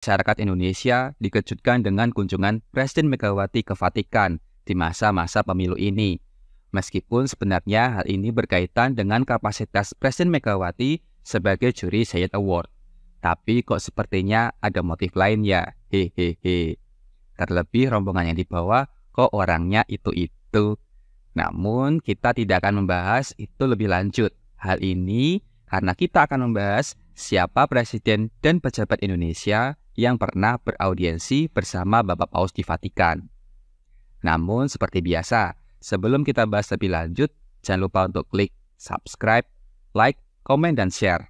Masyarakat Indonesia dikejutkan dengan kunjungan Presiden Megawati ke Vatikan di masa-masa pemilu ini. Meskipun sebenarnya hal ini berkaitan dengan kapasitas Presiden Megawati sebagai juri Zayed Award. Tapi kok sepertinya ada motif lain ya, hehehe. Terlebih rombongan yang dibawa kok orangnya itu-itu. Namun kita tidak akan membahas itu lebih lanjut. Hal ini karena kita akan membahas siapa Presiden dan pejabat Indonesia yang pernah beraudiensi bersama Bapak Paus di Vatikan. Namun seperti biasa, sebelum kita bahas lebih lanjut, jangan lupa untuk klik subscribe, like, komen, dan share.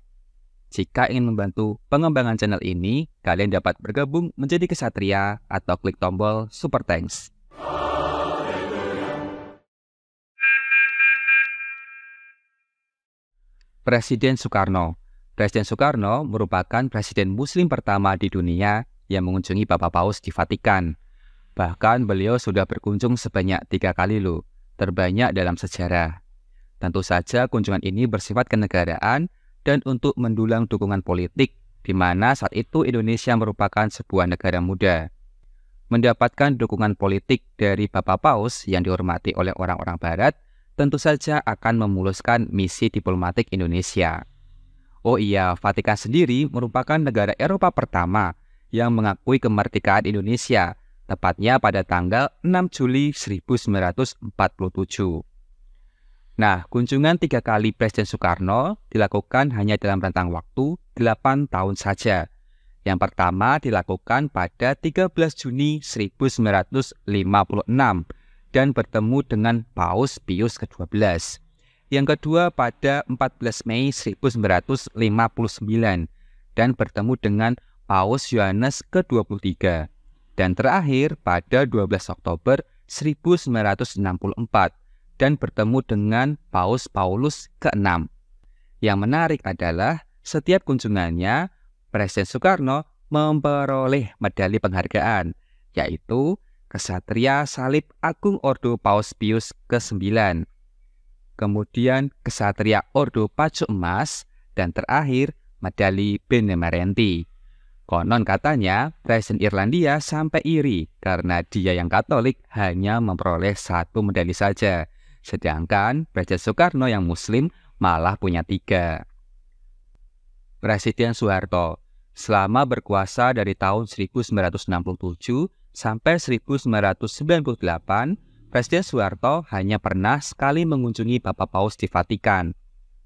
Jika ingin membantu pengembangan channel ini, kalian dapat bergabung menjadi kesatria atau klik tombol Super Thanks. Presiden Soekarno. Presiden Soekarno merupakan presiden muslim pertama di dunia yang mengunjungi Bapak Paus di Vatikan. Bahkan beliau sudah berkunjung sebanyak 3 kali loh, terbanyak dalam sejarah. Tentu saja kunjungan ini bersifat kenegaraan dan untuk mendulang dukungan politik, di mana saat itu Indonesia merupakan sebuah negara muda. Mendapatkan dukungan politik dari Bapak Paus yang dihormati oleh orang-orang Barat, tentu saja akan memuluskan misi diplomatik Indonesia. Oh iya, Vatikan sendiri merupakan negara Eropa pertama yang mengakui kemerdekaan Indonesia, tepatnya pada tanggal 6 Juli 1947. Nah, kunjungan 3 kali Presiden Soekarno dilakukan hanya dalam rentang waktu 8 tahun saja. Yang pertama dilakukan pada 13 Juni 1956 dan bertemu dengan Paus Pius ke-12. Yang kedua pada 14 Mei 1959 dan bertemu dengan Paus Yohanes ke-23. Dan terakhir pada 12 Oktober 1964 dan bertemu dengan Paus Paulus ke-6. Yang menarik adalah setiap kunjungannya Presiden Soekarno memperoleh medali penghargaan, yaitu Kesatria Salib Agung Ordo Paus Pius ke-9. Kemudian Kesatria Ordo Pacu Emas, dan terakhir medali Benemerenti. Konon katanya Presiden Irlandia sampai iri karena dia yang Katolik hanya memperoleh 1 medali saja, sedangkan Presiden Soekarno yang Muslim malah punya 3. Presiden Soeharto selama berkuasa dari tahun 1967 sampai 1998, Presiden Soeharto hanya pernah sekali mengunjungi Bapak Paus di Vatikan.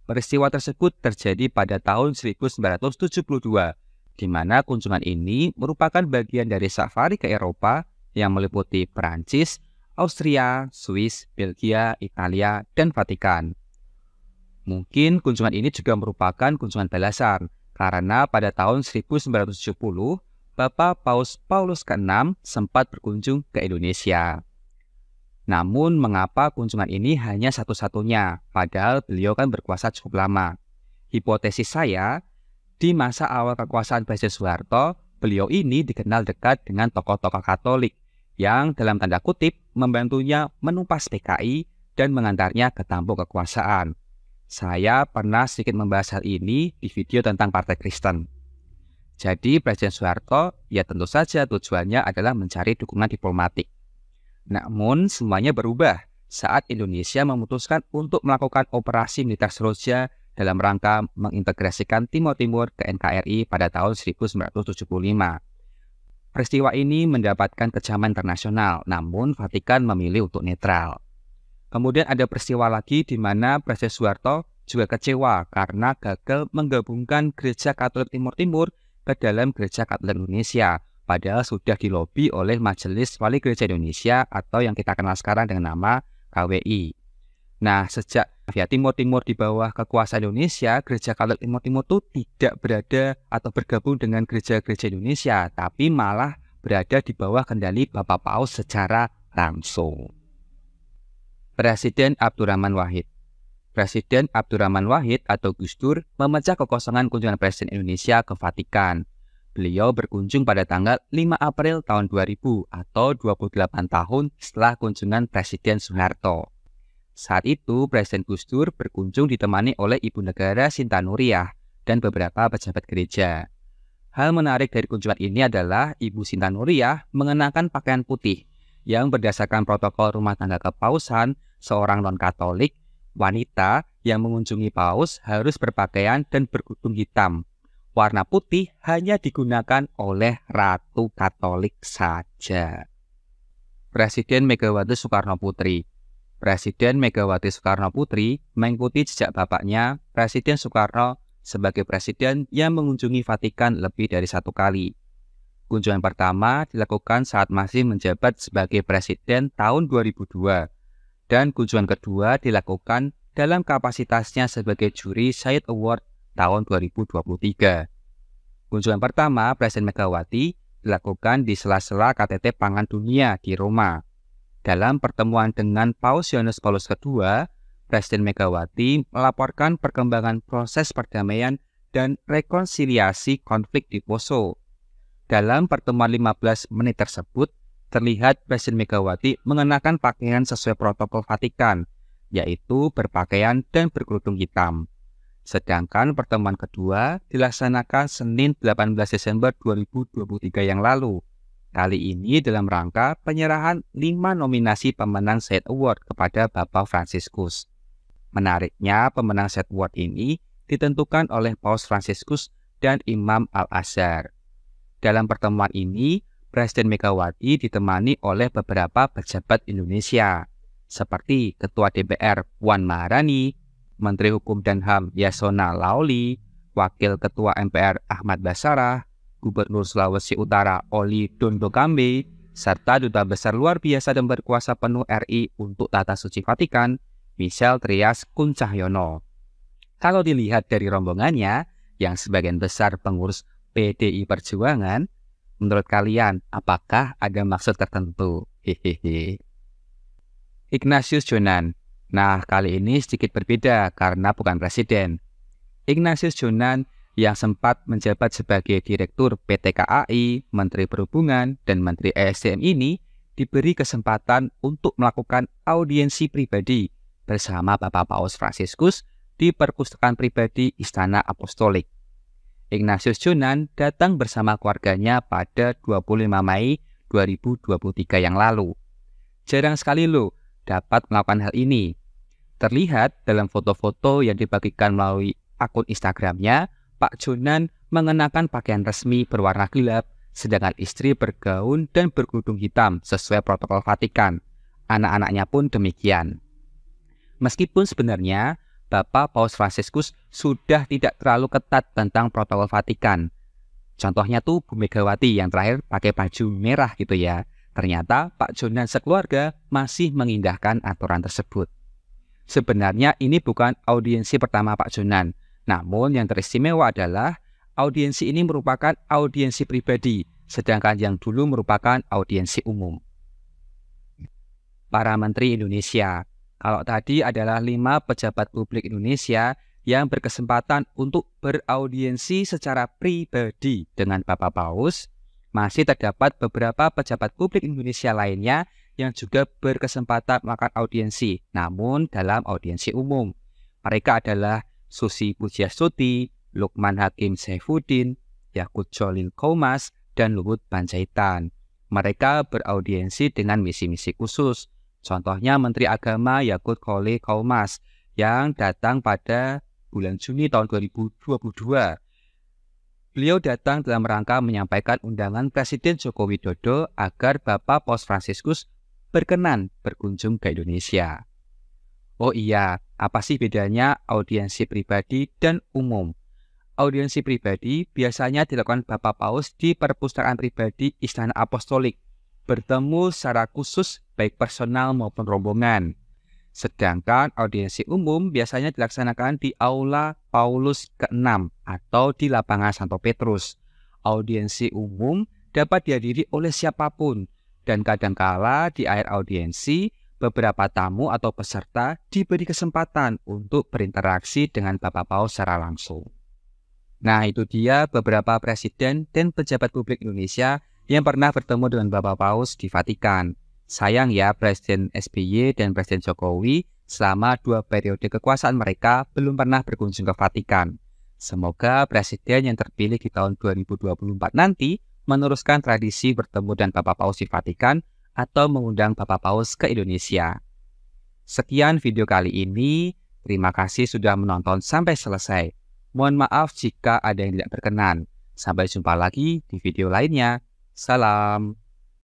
Peristiwa tersebut terjadi pada tahun 1972, di mana kunjungan ini merupakan bagian dari safari ke Eropa yang meliputi Perancis, Austria, Swiss, Belgia, Italia, dan Vatikan. Mungkin kunjungan ini juga merupakan kunjungan balasan, karena pada tahun 1970, Bapak Paus Paulus ke-6 sempat berkunjung ke Indonesia. Namun mengapa kunjungan ini hanya satu-satunya, padahal beliau kan berkuasa cukup lama? Hipotesis saya, di masa awal kekuasaan Presiden Soeharto, beliau ini dikenal dekat dengan tokoh-tokoh Katolik yang dalam tanda kutip membantunya menumpas PKI dan mengantarnya ke tampuk kekuasaan. Saya pernah sedikit membahas hal ini di video tentang Partai Kristen. Jadi Presiden Soeharto ya tentu saja tujuannya adalah mencari dukungan diplomatik. Namun semuanya berubah saat Indonesia memutuskan untuk melakukan operasi militer Seroja dalam rangka mengintegrasikan Timur Timur ke NKRI pada tahun 1975. Peristiwa ini mendapatkan kecaman internasional, namun Vatikan memilih untuk netral. Kemudian ada peristiwa lagi di mana Presiden Soeharto juga kecewa karena gagal menggabungkan Gereja Katolik Timur Timur ke dalam Gereja Katolik Indonesia, padahal sudah dilobi oleh Majelis Wali Gereja Indonesia atau yang kita kenal sekarang dengan nama KWI. Nah, sejak Timur Timur di bawah kekuasaan Indonesia, Gereja Katolik Timur Timur itu tidak berada atau bergabung dengan gereja-gereja Indonesia, tapi malah berada di bawah kendali Bapak Paus secara langsung. Presiden Abdurrahman Wahid. Presiden Abdurrahman Wahid atau Gus Dur memecah kekosongan kunjungan Presiden Indonesia ke Vatikan. Beliau berkunjung pada tanggal 5 April tahun 2000 atau 28 tahun setelah kunjungan Presiden Soeharto. Saat itu Presiden Gus Dur berkunjung ditemani oleh Ibu Negara Sinta Nuriyah dan beberapa pejabat gereja. Hal menarik dari kunjungan ini adalah Ibu Sinta Nuriyah mengenakan pakaian putih yang berdasarkan protokol rumah tangga kepausan, seorang non-Katolik wanita yang mengunjungi paus harus berpakaian dan berkerudung hitam. Warna putih hanya digunakan oleh Ratu Katolik saja. Presiden Megawati Soekarno Putri. Presiden Megawati Soekarno Putri mengikuti jejak bapaknya, Presiden Soekarno, sebagai presiden yang mengunjungi Vatikan lebih dari 1 kali. Kunjungan pertama dilakukan saat masih menjabat sebagai presiden tahun 2002, dan kunjungan kedua dilakukan dalam kapasitasnya sebagai juri Said Award tahun 2023. Kunjungan pertama Presiden Megawati dilakukan di sela-sela KTT Pangan Dunia di Roma. Dalam pertemuan dengan Paus Yohanes Paulus II, Presiden Megawati melaporkan perkembangan proses perdamaian dan rekonsiliasi konflik di Poso. Dalam pertemuan 15 menit tersebut, terlihat Presiden Megawati mengenakan pakaian sesuai protokol Vatikan, yaitu berpakaian dan berkerudung hitam. Sedangkan pertemuan kedua dilaksanakan Senin 18 Desember 2023 yang lalu. Kali ini dalam rangka penyerahan 5 nominasi pemenang Said Award kepada Bapak Fransiskus. Menariknya, pemenang Said Award ini ditentukan oleh Paus Fransiskus dan Imam Al-Azhar. Dalam pertemuan ini, Presiden Megawati ditemani oleh beberapa pejabat Indonesia, seperti Ketua DPR Puan Maharani, Menteri Hukum dan HAM Yasona Laoli, Wakil Ketua MPR Ahmad Basarah, Gubernur Sulawesi Utara Oli Dondo Kambe, serta Duta Besar Luar Biasa dan Berkuasa Penuh RI untuk Tata Suci Vatikan, Michelle Trias Kuncahyono. Kalau dilihat dari rombongannya, yang sebagian besar pengurus PDI Perjuangan, menurut kalian apakah ada maksud tertentu? Hehehe. Ignatius Jonan. Nah, kali ini sedikit berbeda karena bukan presiden. Ignatius Jonan yang sempat menjabat sebagai Direktur PT KAI, Menteri Perhubungan, dan Menteri ESDM ini diberi kesempatan untuk melakukan audiensi pribadi bersama Bapak Paus Fransiskus di perpustakaan pribadi Istana Apostolik. Ignatius Jonan datang bersama keluarganya pada 25 Mei 2023 yang lalu. Jarang sekali loh dapat melakukan hal ini. Terlihat dalam foto-foto yang dibagikan melalui akun Instagramnya, Pak Jonan mengenakan pakaian resmi berwarna gelap, sedangkan istri bergaun dan berkerudung hitam sesuai protokol Vatikan. Anak-anaknya pun demikian. Meskipun sebenarnya Bapak Paus Fransiskus sudah tidak terlalu ketat tentang protokol Vatikan. Contohnya tuh Bu Megawati yang terakhir pakai baju merah gitu ya. Ternyata Pak Jonan sekeluarga masih mengindahkan aturan tersebut. Sebenarnya ini bukan audiensi pertama Pak Jonan. Namun yang teristimewa adalah audiensi ini merupakan audiensi pribadi, sedangkan yang dulu merupakan audiensi umum. Para Menteri Indonesia. Kalau tadi adalah 5 pejabat publik Indonesia yang berkesempatan untuk beraudiensi secara pribadi dengan Bapak Paus, masih terdapat beberapa pejabat publik Indonesia lainnya yang juga berkesempatan melakukan audiensi, namun dalam audiensi umum. Mereka adalah Susi Pujiastuti, Lukman Hakim Saifuddin, Yakut Cholil Kaumas, dan Luhut Panjaitan. Mereka beraudiensi dengan misi-misi khusus. Contohnya Menteri Agama Yakut Cholil Kaumas yang datang pada bulan Juni tahun 2022. Beliau datang dalam rangka menyampaikan undangan Presiden Joko Widodo agar Bapak Paus Fransiskus berkenan berkunjung ke Indonesia. Oh iya, apa sih bedanya audiensi pribadi dan umum? Audiensi pribadi biasanya dilakukan Bapak Paus di perpustakaan pribadi Istana Apostolik, bertemu secara khusus baik personal maupun rombongan. Sedangkan audiensi umum biasanya dilaksanakan di Aula Paulus ke-6 atau di Lapangan Santo Petrus. Audiensi umum dapat dihadiri oleh siapapun, dan kadangkala di akhir audiensi, beberapa tamu atau peserta diberi kesempatan untuk berinteraksi dengan Bapak Paus secara langsung. Nah, itu dia beberapa presiden dan pejabat publik Indonesia yang pernah bertemu dengan Bapak Paus di Vatikan. Sayang ya, Presiden SBY dan Presiden Jokowi selama 2 periode kekuasaan mereka belum pernah berkunjung ke Vatikan. Semoga presiden yang terpilih di tahun 2024 nanti meneruskan tradisi bertemu dan Papa Paus di Vatikan atau mengundang Papa Paus ke Indonesia. Sekian video kali ini, terima kasih sudah menonton sampai selesai. Mohon maaf jika ada yang tidak berkenan. Sampai jumpa lagi di video lainnya. Salam.